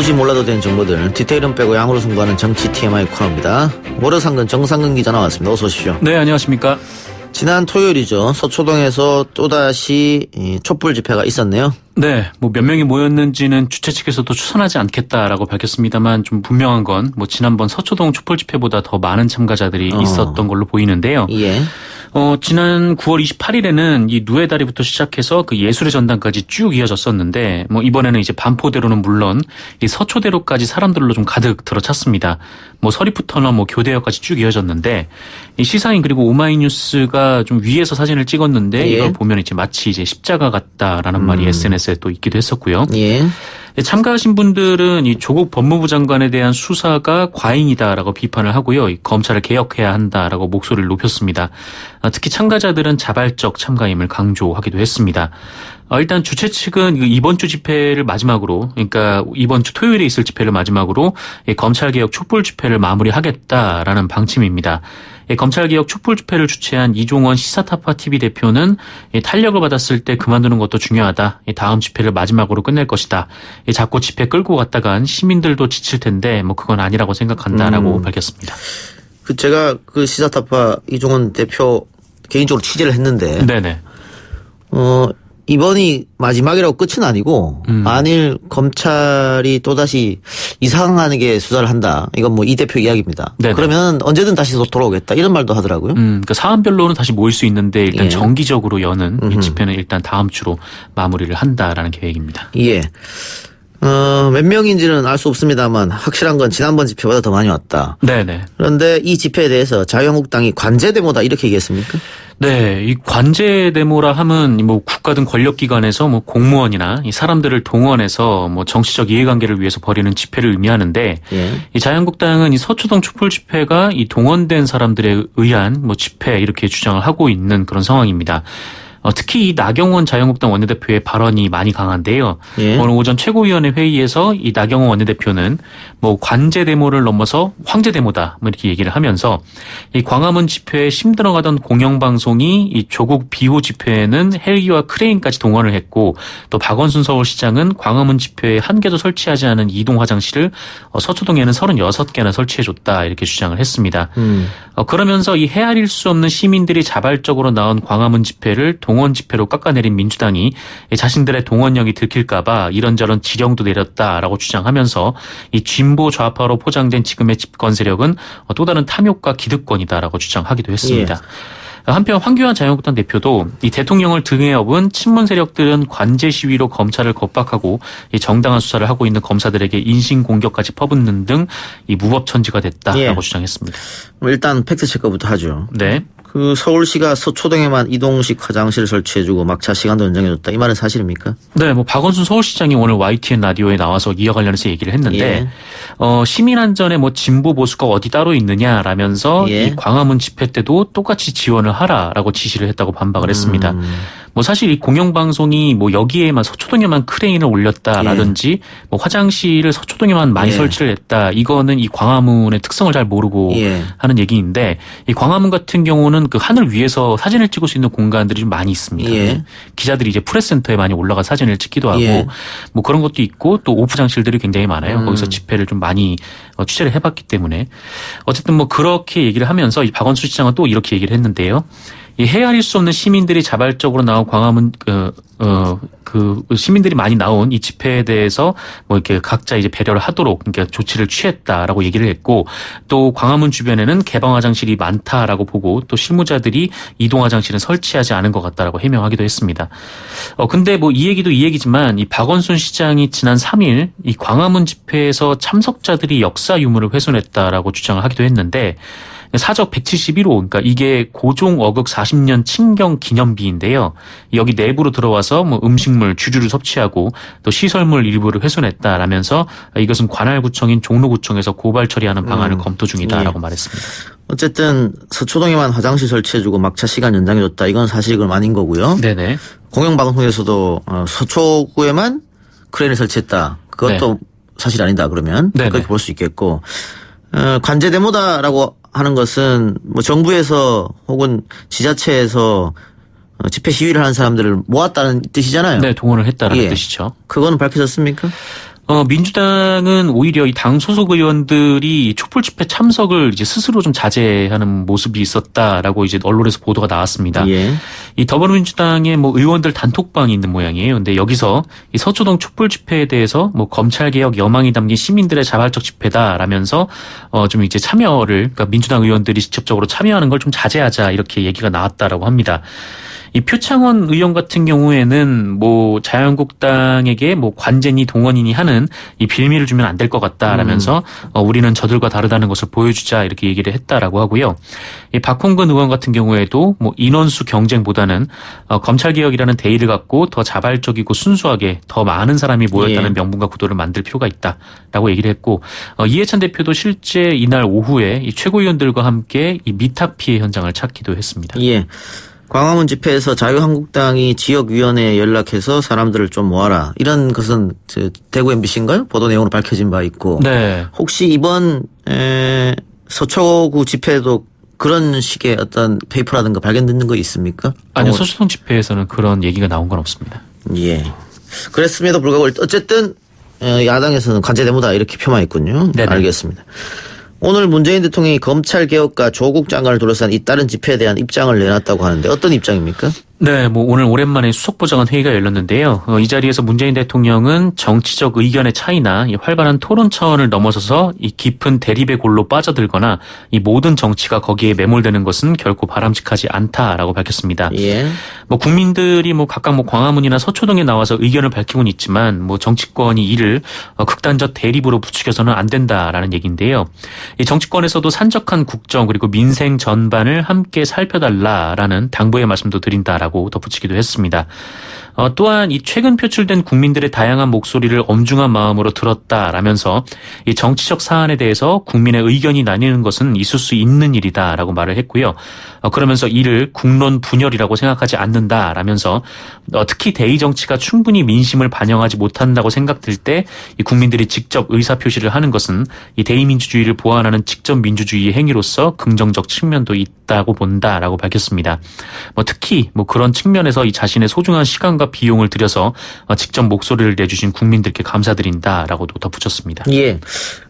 굳이 몰라도 되는 정보들 디테일은 빼고 양으로 승부하는 정치 TMI 코너입니다. 월요상근 정상근 기자 나왔습니다. 어서 오십시오. 네, 안녕하십니까. 지난 토요일이죠. 서초동에서 또다시 촛불 집회가 있었네요. 네, 몇 명이 모였는지는 주최 측에서도 추천하지 않겠다라고 밝혔습니다만 좀 분명한 건 지난번 서초동 촛불 집회보다 더 많은 참가자들이 있었던 걸로 보이는데요. 예. 지난 9월 28일에는 이 누에다리부터 시작해서 그 예술의 전당까지 쭉 이어졌었는데 이번에는 이제 반포대로는 물론 이 서초대로까지 사람들로 좀 가득 들어찼습니다. 서리푸터너 교대역까지 쭉 이어졌는데 이 시사인 그리고 오마이뉴스가 좀 위에서 사진을 찍었는데 이걸 보면 이제 마치 이제 십자가 같다라는 말이 SNS에 또 있기도 했었고요. 예. 참가하신 분들은 이 조국 법무부 장관에 대한 수사가 과잉이다라고 비판을 하고요. 이 검찰을 개혁해야 한다라고 목소리를 높였습니다. 특히 참가자들은 자발적 참가임을 강조하기도 했습니다. 일단 주최 측은 이번 주 집회를 마지막으로, 그러니까 이번 주 토요일에 있을 집회를 마지막으로 검찰개혁 촛불 집회를 마무리하겠다라는 방침입니다. 검찰개혁 촛불 집회를 주최한 이종원 시사타파 TV 대표는 탄력을 받았을 때 그만두는 것도 중요하다. 다음 집회를 마지막으로 끝낼 것이다. 자꾸 집회 끌고 갔다간 시민들도 지칠 텐데 그건 아니라고 생각한다라고 밝혔습니다. 제가 시사타파 이종원 대표 개인적으로 취재를 했는데, 네네. 이번이 마지막이라고 끝은 아니고 만일 검찰이 또다시 이상하게 수사를 한다. 이건 이 대표 이야기입니다. 네네. 그러면 언제든 다시 돌아오겠다. 이런 말도 하더라고요. 그러니까 사안별로는 다시 모일 수 있는데 일단 정기적으로 여는 이 집회는 일단 다음 주로 마무리를 한다라는 계획입니다. 예. 몇 명인지는 알 수 없습니다만 확실한 건 지난번 집회보다 더 많이 왔다. 네네. 그런데 이 집회에 대해서 자유한국당이 관제 데모다 이렇게 얘기했습니까? 네, 이 관제 데모라 함은 국가든 권력기관에서 공무원이나 이 사람들을 동원해서 정치적 이해관계를 위해서 벌이는 집회를 의미하는데, 이 자유한국당은 이 서초동 촛불 집회가 이 동원된 사람들에 의한 집회 이렇게 주장을 하고 있는 그런 상황입니다. 특히 이 나경원 자유한국당 원내대표의 발언이 많이 강한데요. 오늘 오전 최고위원회 회의에서 이 나경원 원내대표는 관제 데모를 넘어서 황제 데모다 이렇게 얘기를 하면서 이 광화문 집회에 심들어가던 공영방송이 이 조국 비호 집회에는 헬기와 크레인까지 동원을 했고 또 박원순 서울시장은 광화문 집회에 한 개도 설치하지 않은 이동 화장실을 서초동에는 36개나 설치해줬다 이렇게 주장을 했습니다. 그러면서 이 헤아릴 수 없는 시민들이 자발적으로 나온 광화문 집회를 동원 집회로 깎아내린 민주당이 자신들의 동원력이 들킬까봐 이런저런 지령도 내렸다라고 주장하면서 이 진보 좌파로 포장된 지금의 집권 세력은 또 다른 탐욕과 기득권이다라고 주장하기도 했습니다. 한편 황교안 자유한국당 대표도 이 대통령을 등에 업은 친문 세력들은 관제 시위로 검찰을 겁박하고 이 정당한 수사를 하고 있는 검사들에게 인신 공격까지 퍼붓는 등 이 무법천지가 됐다라고 주장했습니다. 일단 팩트 체크부터 하죠. 네. 서울시가 서초동에만 이동식 화장실을 설치해주고 막차 시간도 연장해줬다. 이 말은 사실입니까? 네, 박원순 서울시장이 오늘 YTN 라디오에 나와서 이와 관련해서 얘기를 했는데, 시민안전에 진보 보수가 어디 따로 있느냐라면서 이 광화문 집회 때도 똑같이 지원을 하라라고 지시를 했다고 반박을 했습니다. 사실 이 공영방송이 여기에만 서초동에만 크레인을 올렸다라든지 화장실을 서초동에만 많이 설치를 했다. 이거는 이 광화문의 특성을 잘 모르고 하는 얘기인데 이 광화문 같은 경우는 그 하늘 위에서 사진을 찍을 수 있는 공간들이 좀 많이 있습니다. 기자들이 이제 프레스센터에 많이 올라가 사진을 찍기도 하고 그런 것도 있고 또 오프장실들이 굉장히 많아요. 거기서 집회를 좀 많이 취재를 해봤기 때문에 어쨌든 그렇게 얘기를 하면서 이 박원순 시장은 또 이렇게 얘기를 했는데요. 이 헤아릴 수 없는 시민들이 자발적으로 나온 광화문 시민들이 많이 나온 이 집회에 대해서 이렇게 각자 이제 배려를 하도록 그러니까 조치를 취했다라고 얘기를 했고 또 광화문 주변에는 개방 화장실이 많다라고 보고 또 실무자들이 이동 화장실은 설치하지 않은 것 같다라고 해명하기도 했습니다. 근데 이 얘기도 이 얘기지만 이 박원순 시장이 지난 3일 이 광화문 집회에서 참석자들이 역사 유물을 훼손했다라고 주장을 하기도 했는데 사적 171호, 그러니까 이게 고종 어극 40년 친경 기념비인데요. 여기 내부로 들어와서 음식물, 주류를 섭취하고 또 시설물 일부를 훼손했다라면서 이것은 관할구청인 종로구청에서 고발 처리하는 방안을 검토 중이다라고 말했습니다. 어쨌든 서초동에만 화장실 설치해주고 막차 시간 연장해줬다. 이건 사실 그건 아닌 거고요. 네네. 공영방송에서도 서초구에만 크레인을 설치했다. 그것도 사실 아니다 그러면 그렇게 볼 수 있겠고 관제 데모다라고 하는 것은 정부에서 혹은 지자체에서 집회 시위를 하는 사람들을 모았다는 뜻이잖아요. 네, 동원을 했다는 뜻이죠. 그거는 밝혀졌습니까? 민주당은 오히려 이 당 소속 의원들이 촛불 집회 참석을 이제 스스로 좀 자제하는 모습이 있었다라고 이제 언론에서 보도가 나왔습니다. 예. 이 더불어민주당의 뭐 의원들 단톡방이 있는 모양이에요. 근데 여기서 이 서초동 촛불 집회에 대해서 뭐 검찰개혁 여망이 담긴 시민들의 자발적 집회다라면서 좀 이제 참여를, 그러니까 민주당 의원들이 직접적으로 참여하는 걸 좀 자제하자 이렇게 얘기가 나왔다라고 합니다. 이 표창원 의원 같은 경우에는 뭐 자유한국당에게 뭐 관제니 동원이니 하는 이 빌미를 주면 안 될 것 같다라면서 우리는 저들과 다르다는 것을 보여주자 이렇게 얘기를 했다라고 하고요. 이 박홍근 의원 같은 경우에도 뭐 인원수 경쟁보다는 검찰개혁이라는 대의를 갖고 더 자발적이고 순수하게 더 많은 사람이 모였다는 명분과 구도를 만들 필요가 있다라고 얘기를 했고, 이해찬 대표도 실제 이날 오후에 이 최고위원들과 함께 이 미탁 피해 현장을 찾기도 했습니다. 예. 광화문 집회에서 자유한국당이 지역위원회에 연락해서 사람들을 좀 모아라. 이런 것은 대구 MBC인가요? 보도 내용으로 밝혀진 바 있고. 네. 혹시 이번 서초구 집회도 그런 식의 어떤 페이퍼라든가 발견되는 거 있습니까? 아니요. 서초동 집회에서는 그런 얘기가 나온 건 없습니다. 예. 그랬음에도 불구하고 어쨌든 야당에서는 관제대모다 이렇게 표명했군요. 네네. 알겠습니다. 오늘 문재인 대통령이 검찰개혁과 조국 장관을 둘러싼 잇따른 집회에 대한 입장을 내놨다고 하는데 어떤 입장입니까? 네, 뭐 오늘 오랜만에 수석보좌관 회의가 열렸는데요. 이 자리에서 문재인 대통령은 정치적 의견의 차이나 이 활발한 토론 차원을 넘어서서 이 깊은 대립의 골로 빠져들거나 이 모든 정치가 거기에 매몰되는 것은 결코 바람직하지 않다라고 밝혔습니다. 예. 뭐 국민들이 뭐 각각 뭐 광화문이나 서초동에 나와서 의견을 밝히고는 있지만 뭐 정치권이 이를 극단적 대립으로 부추겨서는 안 된다라는 얘기인데요. 이 정치권에서도 산적한 국정 그리고 민생 전반을 함께 살펴달라라는 당부의 말씀도 드린다라고 덧붙이기도 했습니다. 또한 이 최근 표출된 국민들의 다양한 목소리를 엄중한 마음으로 들었다라면서 이 정치적 사안에 대해서 국민의 의견이 나뉘는 것은 있을 수 있는 일이다라고 말을 했고요. 그러면서 이를 국론 분열이라고 생각하지 않는다라면서 특히 대의 정치가 충분히 민심을 반영하지 못한다고 생각될 때 이 국민들이 직접 의사표시를 하는 것은 이 대의민주주의를 보완하는 직접 민주주의의 행위로서 긍정적 측면도 있다고 본다라고 밝혔습니다. 특히 그런 측면에서 이 자신의 소중한 시간과 비용을 들여서 직접 목소리를 내주신 국민들께 감사드린다라고도 덧붙였습니다. 예.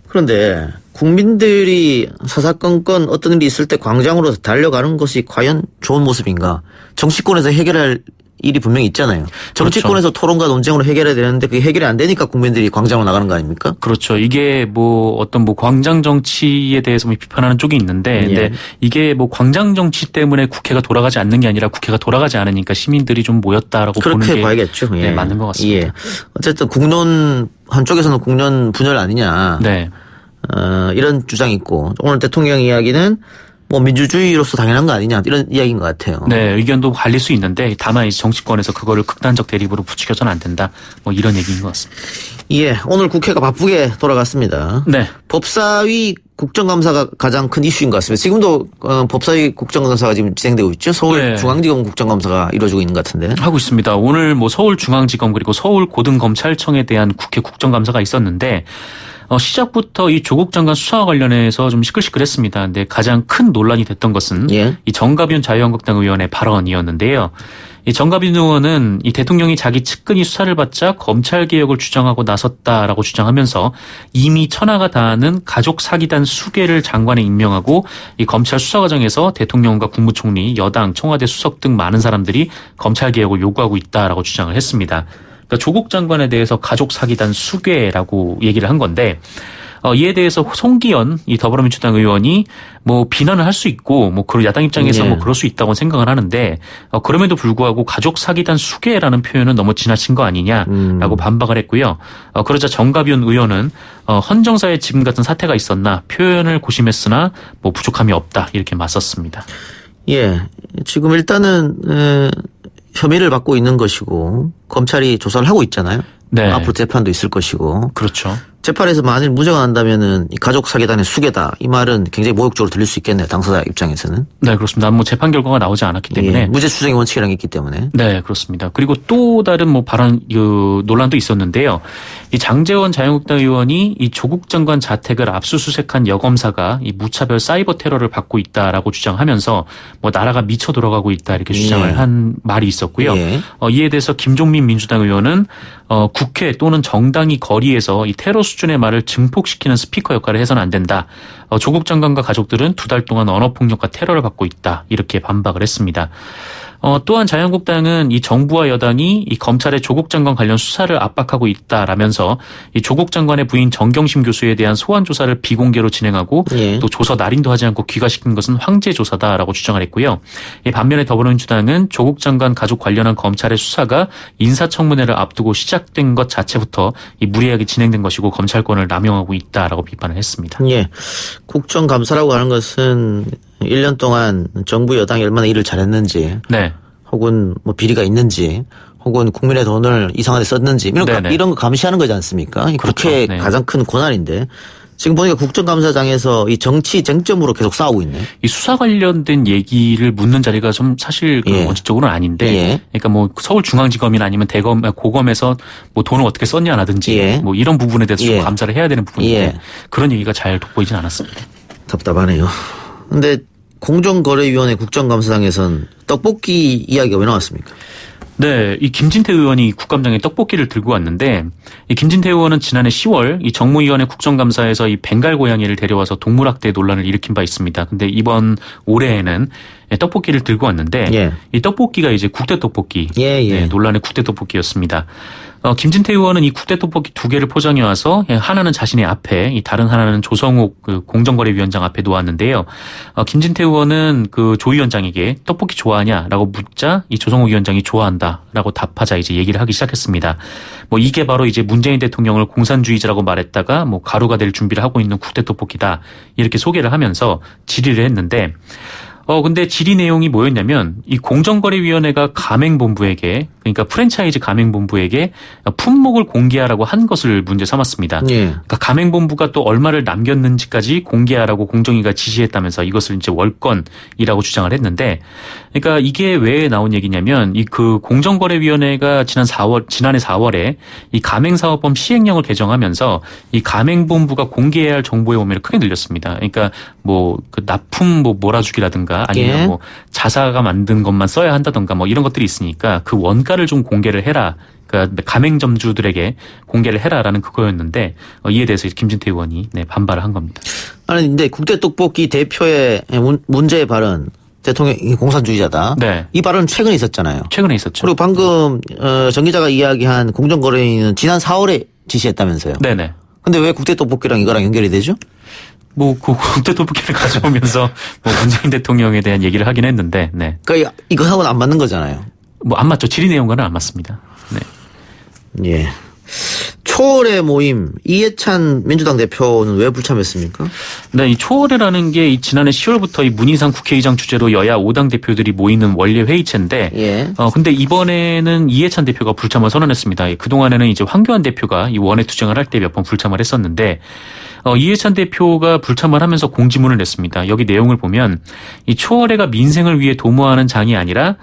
그런데 국민들이 사사건건 어떤 일이 있을 때 광장으로 달려가는 것이 과연 좋은 모습인가? 정치권에서 해결할 일이 분명히 있잖아요. 정치권에서 그렇죠. 토론과 논쟁으로 해결해야 되는데 그게 해결이 안 되니까 국민들이 광장으로 나가는 거 아닙니까? 그렇죠. 이게 어떤 광장 정치에 대해서 비판하는 쪽이 있는데, 근데 이게 광장 정치 때문에 국회가 돌아가지 않는 게 아니라 국회가 돌아가지 않으니까 시민들이 좀 모였다라고 보는 게 그렇게 봐야겠죠. 네, 맞는 것 같습니다. 예. 어쨌든 국론 한쪽에서는 국론 분열 아니냐. 네. 이런 주장이 있고 오늘 대통령 이야기는 민주주의로서 당연한 거 아니냐 이런 이야기인 것 같아요. 네, 의견도 갈릴 수 있는데 다만 정치권에서 그거를 극단적 대립으로 부추겨서는 안 된다. 이런 얘기인 것 같습니다. 예, 오늘 국회가 바쁘게 돌아갔습니다. 네. 법사위 국정감사가 가장 큰 이슈인 것 같습니다. 지금도 법사위 국정감사가 지금 진행되고 있죠. 서울중앙지검 국정감사가 이루어지고 있는 것 같은데. 하고 있습니다. 오늘 서울중앙지검 그리고 서울고등검찰청에 대한 국회 국정감사가 있었는데 시작부터 이 조국 장관 수사와 관련해서 좀 시끌시끌했습니다. 근데 가장 큰 논란이 됐던 것은 이 정가윤 자유한국당 의원의 발언이었는데요. 이 정가윤 의원은 이 대통령이 자기 측근이 수사를 받자 검찰개혁을 주장하고 나섰다라고 주장하면서 이미 천하가 다하는 가족 사기단 수개를 장관에 임명하고 이 검찰 수사 과정에서 대통령과 국무총리, 여당, 청와대 수석 등 많은 사람들이 검찰개혁을 요구하고 있다라고 주장을 했습니다. 그러니까 조국 장관에 대해서 가족 사기단 수괴라고 얘기를 한 건데 이에 대해서 송기현 이 더불어민주당 의원이 비난을 할 수 있고 그리고 야당 입장에서 그럴 수 있다고 생각을 하는데 그럼에도 불구하고 가족 사기단 수괴라는 표현은 너무 지나친 거 아니냐라고 반박을 했고요. 그러자 정가윤 의원은 헌정사에 지금 같은 사태가 있었나 표현을 고심했으나 부족함이 없다 이렇게 맞섰습니다. 예, 지금 일단은 혐의를 받고 있는 것이고 검찰이 조사를 하고 있잖아요. 네. 앞으로 재판도 있을 것이고. 그렇죠. 재판에서 만일 무죄가 난다면은 이 가족 사기단의 수괴다. 이 말은 굉장히 모욕적으로 들릴 수 있겠네요. 당사자 입장에서는. 네, 그렇습니다. 뭐 재판 결과가 나오지 않았기 때문에. 예, 무죄 추정의 원칙이라는 게 있기 때문에. 네, 그렇습니다. 그리고 또 다른 뭐 발언, 논란도 있었는데요. 이 장제원 자유한국당 의원이 이 조국 장관 자택을 압수수색한 여검사가 이 무차별 사이버 테러를 받고 있다라고 주장하면서 뭐 나라가 미쳐 돌아가고 있다 이렇게 주장을 한 말이 있었고요. 이에 대해서 김종민 민주당 의원은 국회 또는 정당이 거리에서 이 테러 수준의 말을 증폭시키는 스피커 역할을 해서는 안 된다. 조국 장관과 가족들은 2달 동안 언어폭력과 테러를 받고 있다. 이렇게 반박을 했습니다. 또한 자유한국당은 이 정부와 여당이 이 검찰의 조국 장관 관련 수사를 압박하고 있다라면서 이 조국 장관의 부인 정경심 교수에 대한 소환 조사를 비공개로 진행하고 또 조서 날인도 하지 않고 귀가시킨 것은 황제 조사다라고 주장을 했고요. 반면에 더불어민주당은 조국 장관 가족 관련한 검찰의 수사가 인사청문회를 앞두고 시작된 것 자체부터 이 무리하게 진행된 것이고 검찰권을 남용하고 있다라고 비판을 했습니다. 예, 국정감사라고 하는 것은 1년 동안 정부 여당이 얼마나 일을 잘했는지, 네. 혹은 뭐 비리가 있는지, 혹은 국민의 돈을 이상하게 썼는지 이런 거 감시하는 거지 않습니까? 그렇죠. 국회의 가장 큰 권한인데 지금 보니까 국정감사장에서 이 정치 쟁점으로 계속 싸우고 있네. 이 수사 관련된 얘기를 묻는 자리가 좀 사실 원칙적으로는 아닌데, 그러니까 뭐 서울중앙지검이나 아니면 대검, 고검에서 뭐 돈을 어떻게 썼냐라든지 뭐 이런 부분에 대해서 좀 감사를 해야 되는 부분인데 그런 얘기가 잘 돋보이진 않았습니다. 답답하네요. 근데 공정거래위원회 국정감사장에선 떡볶이 이야기가 왜 나왔습니까? 네, 이 김진태 의원이 국감장에 떡볶이를 들고 왔는데 이 김진태 의원은 지난해 10월 이 정무위원회 국정감사에서 이 벵갈 고양이를 데려와서 동물학대 논란을 일으킨 바 있습니다. 근데 이번 올해에는 떡볶이를 들고 왔는데 이 떡볶이가 이제 국대 떡볶이 논란의 국대 떡볶이였습니다. 김진태 의원은 이 국대 떡볶이 2개를 포장해 와서 하나는 자신의 앞에, 이 다른 하나는 조성욱 그 공정거래위원장 앞에 놓았는데요. 김진태 의원은 그 조 위원장에게 떡볶이 좋아하냐라고 묻자 이 조성욱 위원장이 좋아한다라고 답하자 이제 얘기를 하기 시작했습니다. 뭐 이게 바로 이제 문재인 대통령을 공산주의자라고 말했다가 뭐 가루가 될 준비를 하고 있는 국대 떡볶이다 이렇게 소개를 하면서 질의를 했는데. 근데 질의 내용이 뭐였냐면 이 공정거래위원회가 가맹본부에게 그러니까 프랜차이즈 가맹본부에게 품목을 공개하라고 한 것을 문제 삼았습니다. 그러니까 가맹본부가 또 얼마를 남겼는지까지 공개하라고 공정위가 지시했다면서 이것을 이제 월권이라고 주장을 했는데 그러니까 이게 왜 나온 얘기냐면 이 그 공정거래위원회가 지난해 4월에 이 가맹사업범 시행령을 개정하면서 이 가맹본부가 공개해야 할 정보의 범위를 크게 늘렸습니다. 그러니까 뭐 그 납품 뭐 몰아주기라든가 아니면 뭐 자사가 만든 것만 써야 한다던가 뭐 이런 것들이 있으니까 그 원가를 좀 공개를 해라. 그러니까 가맹점주들에게 공개를 해라라는 그거였는데 이에 대해서 김진태 의원이 반발을 한 겁니다. 아니 근데 국대 떡볶이 대표의 문제의 발언 대통령이 공산주의자다. 이 발언은 최근에 있었잖아요. 최근에 있었죠. 그리고 방금 정 기자가 이야기한 공정거래위는 지난 4월에 지시했다면서요. 네네. 근데 왜 국대 떡볶이랑 이거랑 연결이 되죠? 뭐, 그 국대 떡볶이를 가져오면서 뭐 문재인 대통령에 대한 얘기를 하긴 했는데, 그러니까 이거하고는 안 맞는 거잖아요. 뭐 안 맞죠. 질의 내용과는 안 맞습니다. 예. 초월의 모임 이해찬 민주당 대표는 왜 불참했습니까? 네, 이 초월회라는 게 지난해 10월부터 이 문희상 국회의장 주재로 여야 5당 대표들이 모이는 원래 회의체인데, 근데 이번에는 이해찬 대표가 불참을 선언했습니다. 그동안에는 이제 황교안 대표가 이 원외 투쟁을 할 때 몇 번 불참을 했었는데, 이해찬 대표가 불참을 하면서 공지문을 냈습니다. 여기 내용을 보면 이 초월회가 민생을 위해 도모하는 장이 아니라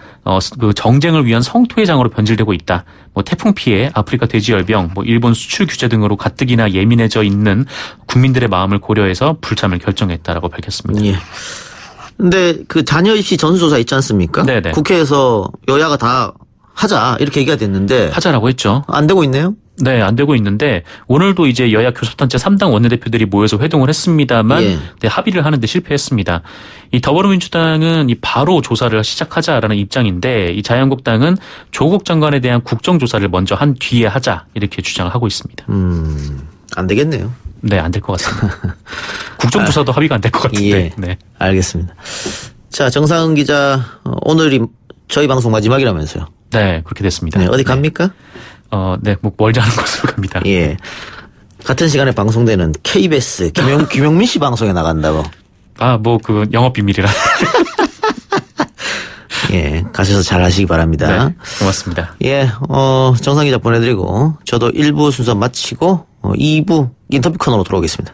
그 정쟁을 위한 성토의 장으로 변질되고 있다. 뭐 태풍 피해, 아프리카 돼지열병, 뭐 일본 수출 규제 등으로 가뜩이나 예민해져 있는 국민들의 마음을 고려해서 불참을 결정했다라고 밝혔습니다. 예. 근데 그 자녀 입시 전수조사 있지 않습니까? 네네. 국회에서 여야가 다 하자 이렇게 얘기가 됐는데 하자라고 했죠. 안 되고 있네요. 네, 안 되고 있는데 오늘도 이제 여야 교섭단체 3당 원내대표들이 모여서 회동을 했습니다만 합의를 하는데 실패했습니다. 이 더불어민주당은 이 바로 조사를 시작하자라는 입장인데 이 자유한국당은 조국 장관에 대한 국정조사를 먼저 한 뒤에 하자 이렇게 주장을 하고 있습니다. 안 되겠네요. 네, 안 될 것 같습니다. 국정조사도 합의가 안 될 것 같은데. 예, 네, 알겠습니다. 자, 정상은 기자 오늘이 저희 방송 마지막이라면서요. 네, 그렇게 됐습니다. 네, 어디 갑니까? 네, 뭐 멀지 않은 곳으로 갑니다. 예. 같은 시간에 방송되는 KBS 김용민 씨 방송에 나간다고. 뭐 그 영업 비밀이라. 예, 가셔서 잘 하시기 바랍니다. 네, 고맙습니다. 예, 정상 기자 보내드리고 저도 1부 순서 마치고 2부 인터뷰 코너로 돌아오겠습니다.